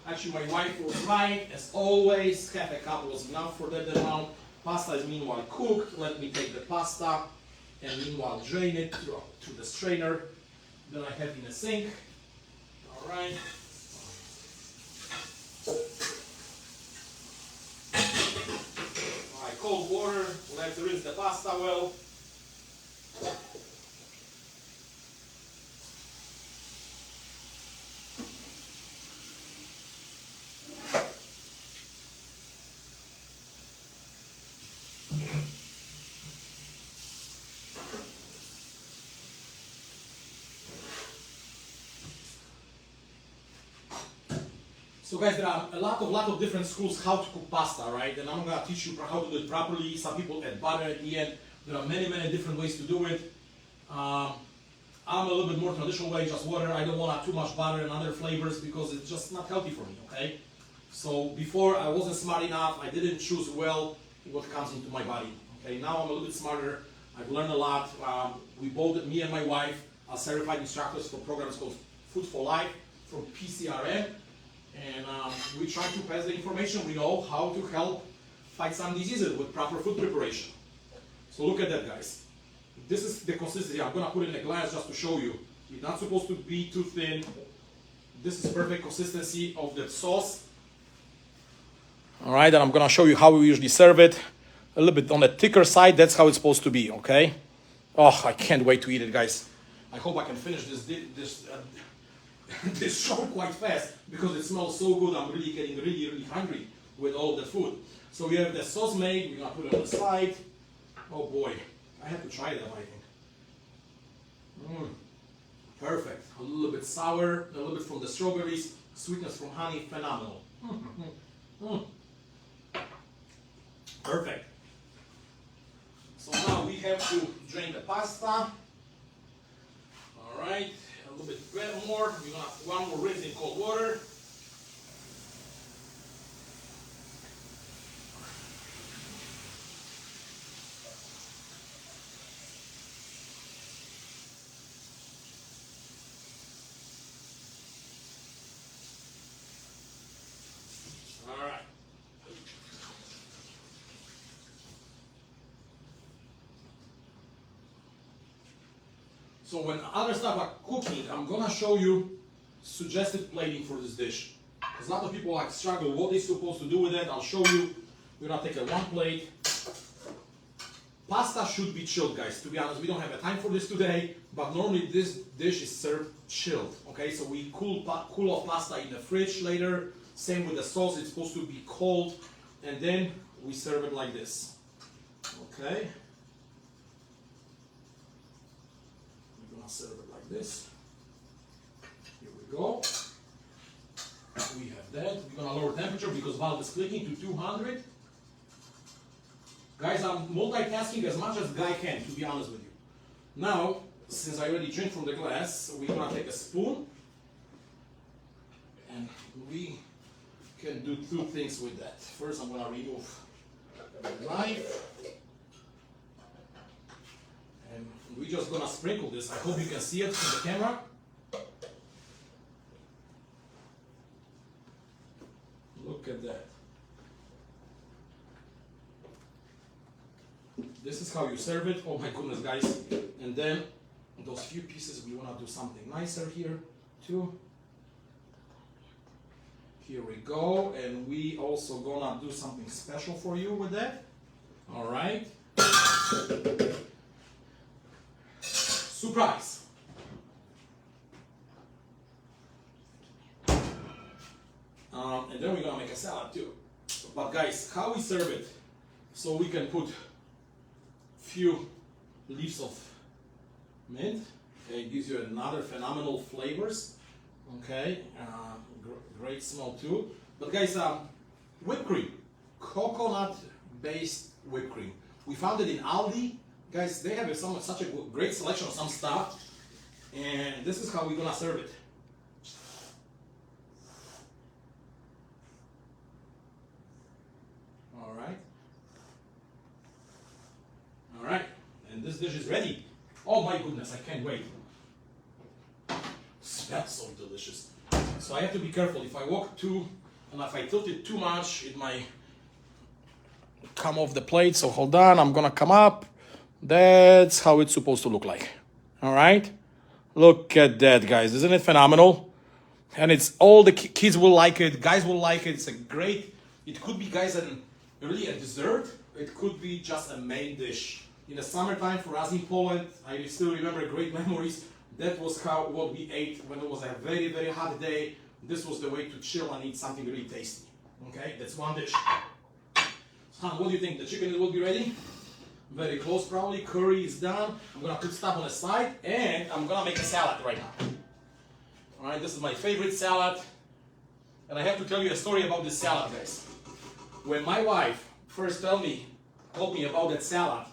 Actually, my wife was right, as always. Half a cup was enough for that amount. Pasta is meanwhile cooked. Let me take the pasta and meanwhile drain it through the strainer. Then I have in a sink. All right. All right, cold water. We'll have to rinse the pasta well. So guys, there are a lot of different schools how to cook pasta, right? And I'm gonna teach you how to do it properly. Some people add butter at the end. There are many different ways to do it. I'm a little bit more traditional way, just water. I don't want too much butter and other flavors because it's just not healthy for me, okay? So before I wasn't smart enough, I didn't choose well what comes into my body. Okay, now I'm a little bit smarter. I've learned a lot. We both, me and my wife, are certified instructors for programs called Food for Life from PCRM. And we try to pass the information we know how to help fight some diseases with proper food preparation. So look at that, guys. This is the consistency. I'm gonna put it in a glass just to show you. It's not supposed to be too thin. This is perfect consistency of the sauce. All right, and I'm gonna show you how we usually serve it. A little bit on the thicker side, that's how it's supposed to be, okay? Oh, I can't wait to eat it, guys. I hope I can finish this show quite fast because it smells so good. I'm really getting really hungry with all of that food. So we have the sauce made. We're gonna put it on the side. Oh boy, I have to try that, I think. Perfect. A little bit sour, a little bit from the strawberries, sweetness from honey, phenomenal. Perfect. So now we have to drain the pasta. All right. A little bit more. We're gonna have one more rinse in cold water. All right. So when other stuff are cooking, I'm gonna show you suggested plating for this dish. Because a lot of people like struggle what they're supposed to do with it. I'll show you. We're gonna take a one plate. Pasta should be chilled, guys. To be honest, we don't have a time for this today, but normally this dish is served chilled. Okay, so we cool off pasta in the fridge later. Same with the sauce, it's supposed to be cold, and then we serve it like this. Okay. We're gonna serve it like this. Here we go. We have that. We're gonna lower temperature because valve is clicking to 200. Guys, I'm multitasking as much as I can, to be honest with you. Now, since I already drink from the glass, we're gonna take a spoon, and we can do two things with that. First, I'm gonna remove the knife, and we're just gonna sprinkle this. I hope you can see it from the camera. Look at that. This is how you serve it. Oh my goodness, guys. And then those few pieces, we want to do something nicer here too. Here we go. And we also gonna do something special for you with that. All right. Surprise. And then we're gonna make a salad too. But guys, how we serve it? So we can put few leaves of mint. Okay, it gives you another phenomenal flavors. Okay, great smell too. But guys, whipped cream, coconut-based whipped cream. We found it in Aldi. Guys, they have such a great selection of some stuff, and this is how we're gonna serve it. All right. All right, and this dish is ready. Oh my goodness, I can't wait. Smells so delicious. So I have to be careful. If I walk too, and if I tilt it too much, it might come off the plate. So hold on, I'm gonna come up. That's how it's supposed to look like. All right, look at that, guys. Isn't it phenomenal? And it's all the kids will like it, guys will like it. It's a great, it could be, guys, really a dessert. It could be just a main dish. In the summertime for us in Poland, I still remember great memories. That was what we ate when it was a very, very hot day. This was the way to chill and eat something really tasty. Okay, that's one dish. So, what do you think? The chicken will be ready? Very close probably. Curry is done. I'm gonna put stuff on the side, and I'm gonna make a salad right now. All right, this is my favorite salad. And I have to tell you a story about this salad, guys. When my wife first told me about that salad,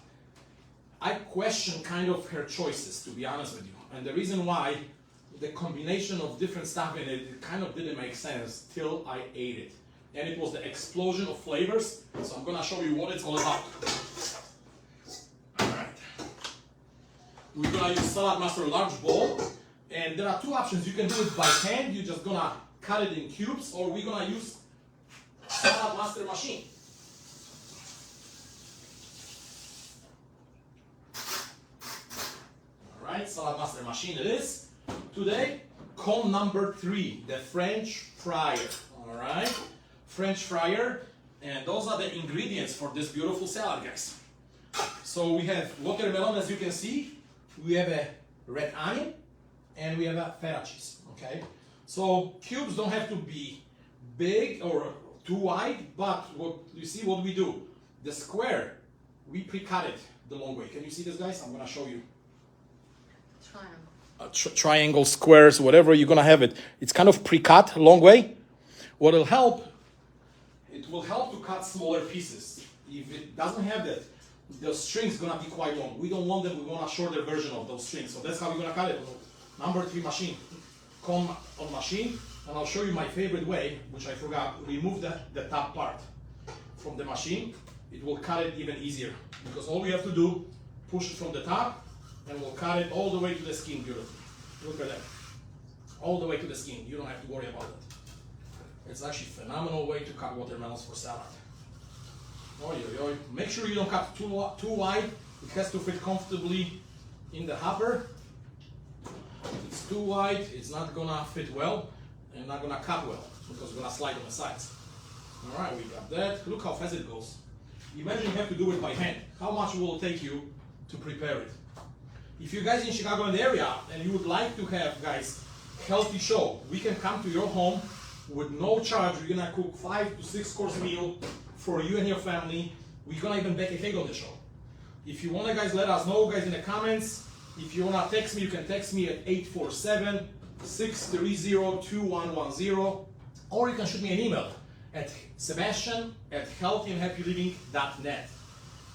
I questioned kind of her choices, to be honest with you. And the reason why, the combination of different stuff in it kind of didn't make sense till I ate it. And it was the explosion of flavors. So I'm gonna show you what it's all about. All right. We're gonna use Saladmaster large bowl. And there are two options. You can do it by hand. You're just gonna cut it in cubes, or we're gonna use Saladmaster machine. Right, Saladmaster machine it is. Today, con number 3, the French fryer. All right, French fryer, and those are the ingredients for this beautiful salad, guys. So we have watermelon, as you can see. We have a red onion, and we have a feta cheese. Okay, so cubes don't have to be big or too wide, but what you see, what we do, the square, we pre-cut it the long way. Can you see this, guys? I'm gonna show you. Triangle, squares, whatever you're gonna have it. It's kind of pre-cut, long way. What will help? It will help to cut smaller pieces. If it doesn't have that, the string's gonna be quite long. We don't want them. We want a shorter version of those strings. So that's how we're gonna cut it. Number 3 machine, con on machine, and I'll show you my favorite way, which I forgot. Remove the top part from the machine. It will cut it even easier because all we have to do, push it from the top. And we'll cut it all the way to the skin beautifully. Look at that. All the way to the skin. You don't have to worry about it. It's actually a phenomenal way to cut watermelons for salad. Oy, oy, oy. Make sure you don't cut too wide. It has to fit comfortably in the hopper. If it's too wide, it's not gonna fit well and not gonna cut well because it's gonna slide on the sides. All right, we got that. Look how fast it goes. Imagine you have to do it by hand. How much will it take you to prepare it? If you guys in Chicago in the area and you would like to have, guys, healthy show, we can come to your home with no charge. We're gonna cook 5 to 6 course meal for you and your family. We're gonna even bake a cake on the show. If you wanna, guys, let us know, guys, in the comments. If you wanna text me, you can text me at 847-630-2110, or you can shoot me an email at sebastian@healthyandhappyliving.net.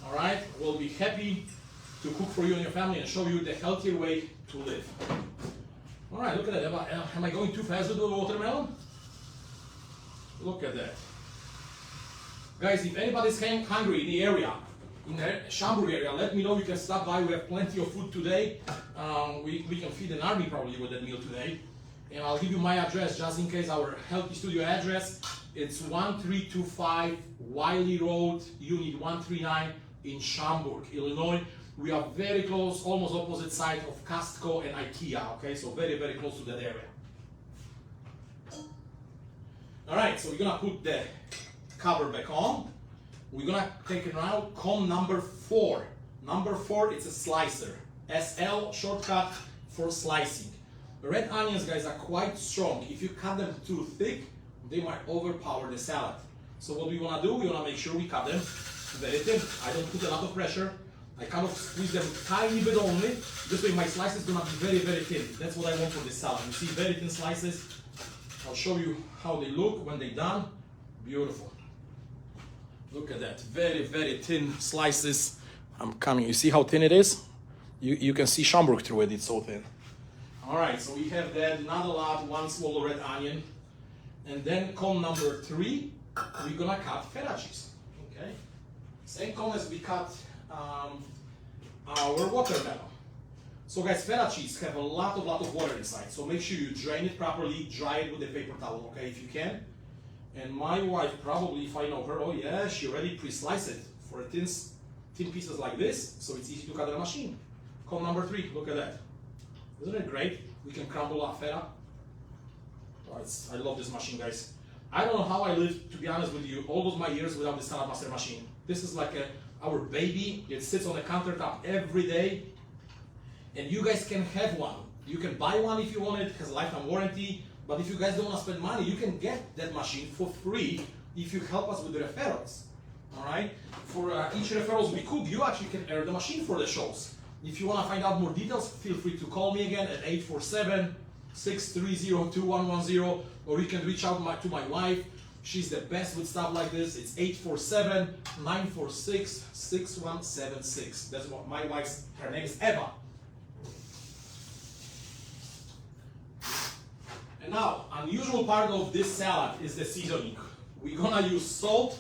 All right, we'll be happy to cook for you and your family and show you the healthier way to live. All right, look at that. Am I going too fast with the watermelon? Look at that. Guys, if anybody's hungry in the area, in the Schaumburg area, let me know. You can stop by. We have plenty of food today. We can feed an army probably with that meal today. And I'll give you my address just in case, our Healthy Studio address. It's 1325 Wiley Road, Unit 139 in Schaumburg, Illinois. We are very close, almost opposite side of Costco and IKEA, okay? So very, very close to that area. All right, so we're gonna put the cover back on. We're gonna take it out, comb number 4. Number 4, it's a slicer. SL, shortcut for slicing. Red onions, guys, are quite strong. If you cut them too thick, they might overpower the salad. So what we wanna do, we wanna make sure we cut them very thin. I don't put a lot of pressure. I kind of squeeze them tiny bit only. This way my slice is gonna be very, very thin. That's what I want for this salad. You see, very thin slices. I'll show you how they look when they're done. Beautiful. Look at that, very, very thin slices. I'm coming, you see how thin it is? You can see Schaumburg through it, it's so thin. All right, so we have that, not a lot, 1 small red onion. And then comb number 3, we're gonna cut feta cheese, okay? Same comb as we cut our watermelon. So guys, feta cheese have a lot of water inside, so make sure you drain it properly, dry it with a paper towel, okay, if you can. And my wife probably, if I know her, oh yeah, she already pre-sliced it for thin pieces like this, so it's easy to cut on a machine. Comb number 3, look at that. Isn't it great? We can crumble our feta. Oh, I love this machine, guys. I don't know how I lived, to be honest with you, all those my years without the Saladmaster machine. This is like our baby. It sits on the countertop every day. And you guys can have one. You can buy one if you want it, it has a lifetime warranty. But if you guys don't want to spend money, you can get that machine for free if you help us with the referrals. All right? For each referrals we cook, you actually can earn the machine for the shows. If you want to find out more details, feel free to call me again at 847-630-2110, or you can reach out to my wife. She's the best with stuff like this. It's 847-946-6176. That's what my wife's, her name is Eva. And now, unusual part of this salad is the seasoning. We're gonna use salt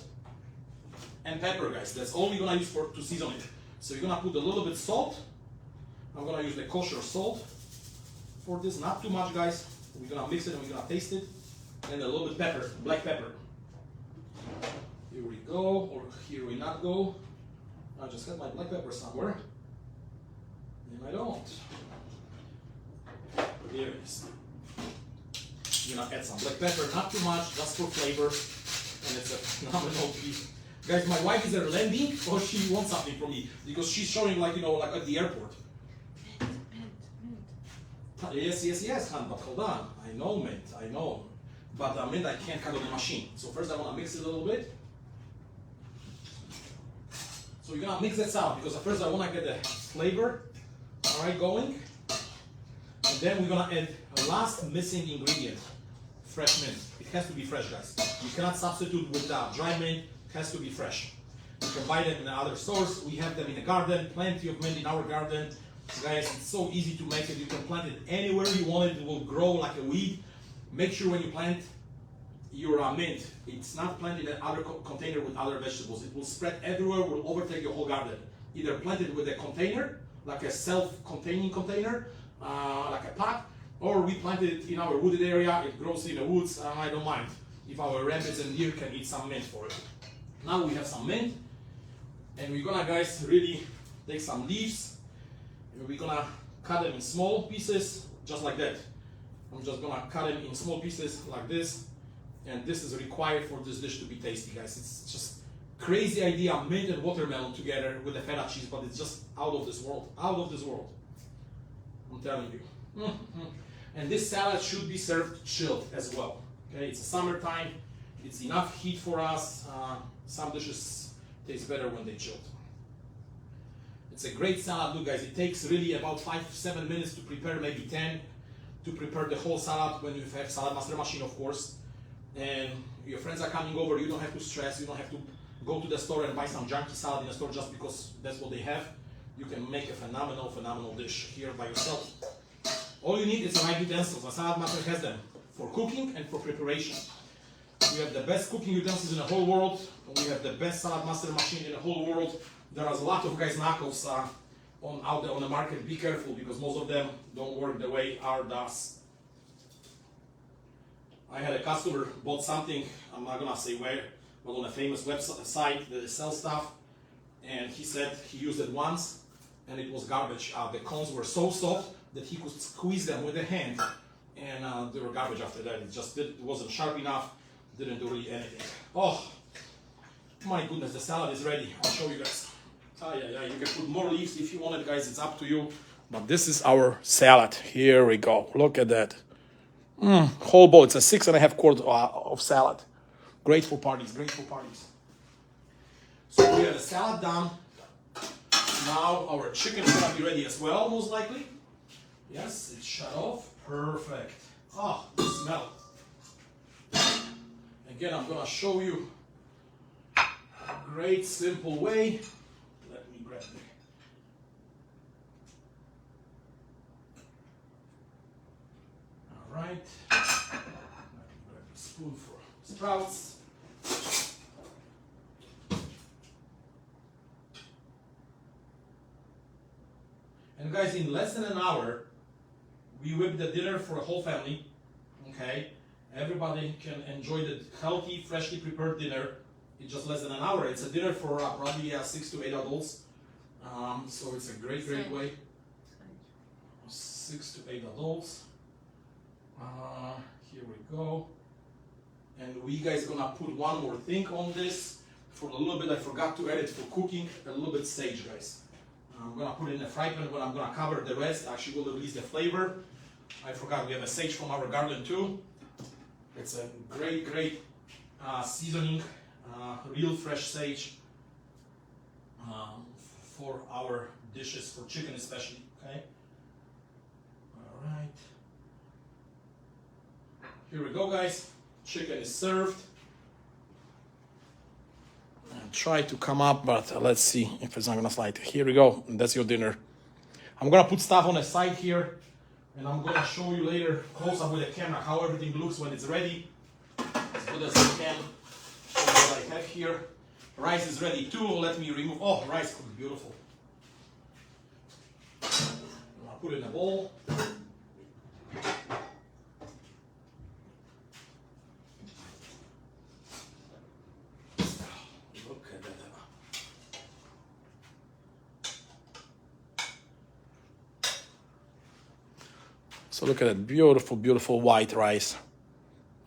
and pepper, guys. That's all we're gonna use to season it. So you're gonna put a little bit salt. I'm gonna use the kosher salt for this, not too much, guys. We're gonna mix it and we're gonna taste it. And a little bit pepper, black pepper. Here we go, or here we not go. I just got my black pepper somewhere. And I don't. Here it is. You're gonna add some black pepper, not too much, just for flavor. And it's a phenomenal piece. Guys, my wife is there lending, or she wants something from me, because she's showing, like, you know, like at the airport. Yes, hon, but hold on. I know, mint, I know. But mint I can't cut on the machine. So first I want to mix it a little bit. So you're gonna mix that salad, because at first I want to get the flavor, all right, going. And then we're gonna add a last missing ingredient, fresh mint. It has to be fresh, guys. You cannot substitute with dry mint. It has to be fresh. You can buy them in other stores. We have them in the garden, plenty of mint in our garden. Guys, it's so easy to make it. You can plant it anywhere you want it. It will grow like a weed. Make sure when you plant your mint, it's not planted in another container with other vegetables. It will spread everywhere, will overtake your whole garden. Either plant it with a container, like a self-containing container, like a pot, or we planted it in our wooded area. It grows in the woods. I don't mind if our rabbits and deer can eat some mint for it. Now we have some mint, and we're gonna, guys, really take some leaves, and we're gonna cut them in small pieces, just like that. I'm just gonna cut them in small pieces like this, and this is required for this dish to be tasty, guys. It's just crazy idea, mint and watermelon together with the feta cheese, but it's just out of this world, out of this world. I'm telling you. And this salad should be served chilled as well. Okay, it's a summertime, it's enough heat for us. Some dishes taste better when they're chilled. It's a great salad, look guys, it takes really about 5-7 minutes to prepare, maybe 10, to prepare the whole salad when you have Saladmaster machine, of course. And your friends are coming over, you don't have to stress, you don't have to go to the store and buy some junky salad in the store just because that's what they have. You can make a phenomenal dish here by yourself. All you need is the right utensils. A Saladmaster has them for cooking and for preparation. We have the best cooking utensils in the whole world. We have the best Saladmaster machine in the whole world. There are a lot of guys knockoffs out there on the market. Be careful because most of them don't work the way ours does. I had a customer bought something, I'm not gonna say where, but on a famous website that sells stuff, and he said he used it once and it was garbage. The cones were so soft that he could squeeze them with a hand, and they were garbage after that. It wasn't sharp enough, didn't do really anything. Oh my goodness, the salad is ready. I'll show you guys. Yeah, you can put more leaves if you want it, guys, it's up to you. But this is our salad. Here we go, look at that. Whole bowl, it's a 6.5 quart of salad. Great for parties, great for parties. So we have the salad done. Now our chicken is gonna be ready as well, most likely. Yes, it's shut off, perfect. Oh, the smell. Again, I'm gonna show you a great simple way. Let me grab it. All right. Let me grab a spoon for sprouts. And guys, in less than an hour, we whip the dinner for the whole family. Okay, everybody can enjoy the healthy, freshly prepared dinner in just less than an hour. It's a dinner for probably 6 to 8 adults. So it's a great way. 6 to 8 adults. Here we go. And we guys gonna put one more thing on this. For a little bit, I forgot to add it for cooking. A little bit sage, guys. I'm gonna put it in a fry pan when I'm gonna cover the rest. Actually, will release the flavor. I forgot we have a sage from our garden too. It's a great seasoning, real fresh sage for our dishes, for chicken especially. Okay. All right. Here we go, guys. Chicken is served. And try to come up, but let's see if it's not gonna slide. Here we go. That's your dinner. I'm gonna put stuff on the side here, and I'm gonna show you later close up with the camera how everything looks when it's ready, as good as I can. Show you what I have here. Rice is ready too. Let me remove. Oh, rice cooked beautiful. I'll put it in a bowl. So look at that beautiful white rice.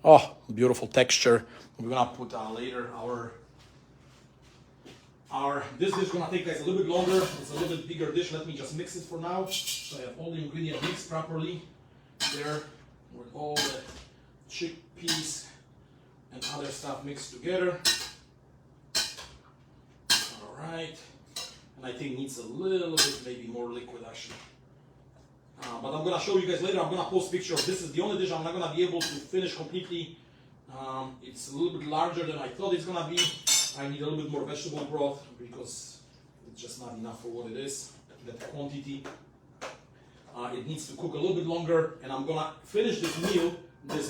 Oh, beautiful texture. We're gonna put later this dish is gonna take guys a little bit longer. It's a little bit bigger dish. Let me just mix it for now. So I have all the ingredients mixed properly there with all the chickpeas and other stuff mixed together. All right, and I think it needs a little bit maybe more liquid actually. But I'm gonna show you guys later. I'm gonna post picture of this. Is the only dish I'm not gonna be able to finish completely. It's a little bit larger than I thought it's gonna be. I need a little bit more vegetable broth because it's just not enough for what it is. That quantity. It needs to cook a little bit longer, and I'm gonna finish this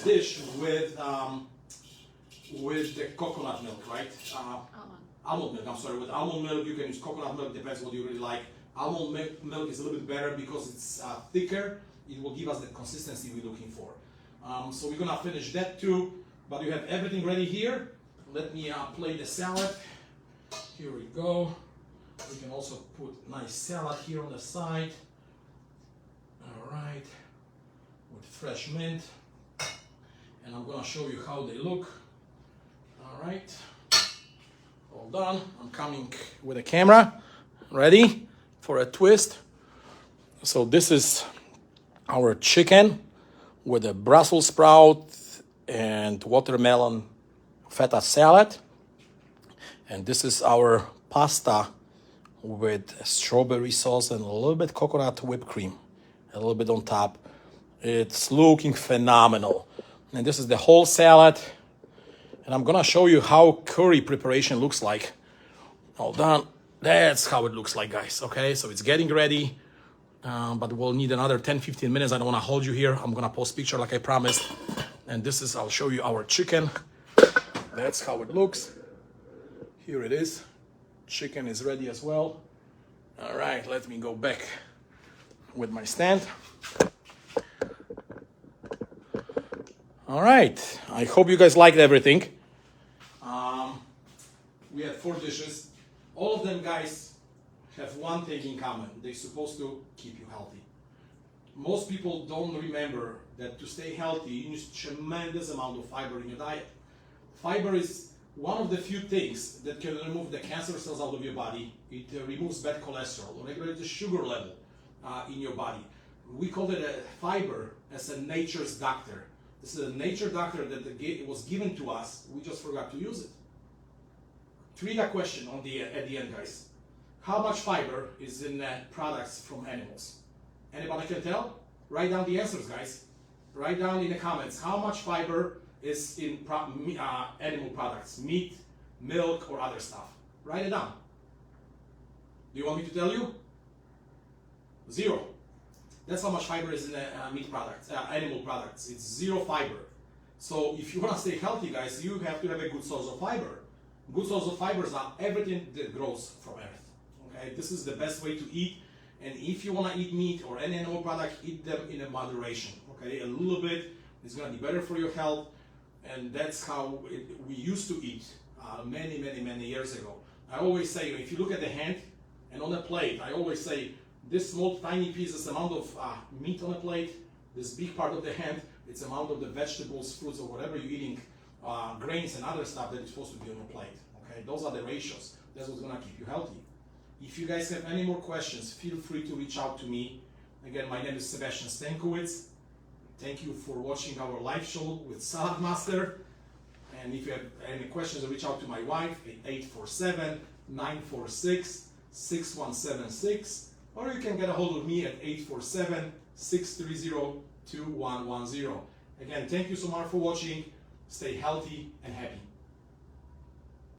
dish with the coconut milk, right? Almond milk. I'm sorry. With almond milk, you can use coconut milk. Depends what you really like. Almond milk is a little bit better because it's thicker. It will give us the consistency we're looking for. So we're gonna finish that too. But you have everything ready here. Let me plate the salad. Here we go. We can also put nice salad here on the side. All right. with fresh mint. And I'm gonna show you how they look. All right, hold on, I'm coming with a camera. Ready for a twist? So this is our chicken with a Brussels sprout and watermelon feta salad. And this is our pasta with strawberry sauce and a little bit coconut whipped cream, a little bit on top. It's looking phenomenal. And this is the whole salad. And I'm gonna show you how curry preparation looks like. Hold on, that's how it looks like, guys. Okay, so it's getting ready, but we'll need another 10-15 minutes. I don't wanna hold you here. I'm gonna post picture like I promised. And this is, I'll show you our chicken. That's how it looks. Here it is. Chicken is ready as well. All right, let me go back with my stand. All right, I hope you guys liked everything. We had 4 dishes. All of them, guys, have one thing in common. They're supposed to keep you healthy. Most people don't remember that to stay healthy, you need a tremendous amount of fiber in your diet. Fiber is one of the few things that can remove the cancer cells out of your body. It removes bad cholesterol, regulates the sugar level in your body. We call it a fiber as a nature's doctor. This is a nature doctor that it was given to us. We just forgot to use it. Trivia question at the end, guys. How much fiber is in products from animals? Anybody can tell? Write down the answers, guys. Write down in the comments how much fiber is in animal products, meat, milk, or other stuff. Write it down. Do you want me to tell you? 0. That's how much fiber is in meat products, animal products. It's 0 fiber. So if you want to stay healthy, guys, you have to have a good source of fiber. Good source of fibers are everything that grows from earth. Okay, this is the best way to eat. And if you want to eat meat or any animal product, eat them in a moderation. Okay, a little bit is going to be better for your health. And that's how we used to eat many years ago. I always say, if you look at the hand and on a plate, I always say this small tiny piece is the amount of meat on a plate. This big part of the hand, it's the amount of the vegetables, fruits, or whatever you're eating, grains and other stuff that is supposed to be on your plate. Okay, those are the ratios. That's what's gonna keep you healthy. If you guys have any more questions, feel free to reach out to me. Again, my name is Sebastian Stankiewicz. Thank you for watching our live show with Saladmaster. And if you have any questions, reach out to my wife at 847-946-6176. Or you can get a hold of me at 847-630-2110. Again, thank you so much for watching. Stay healthy and happy.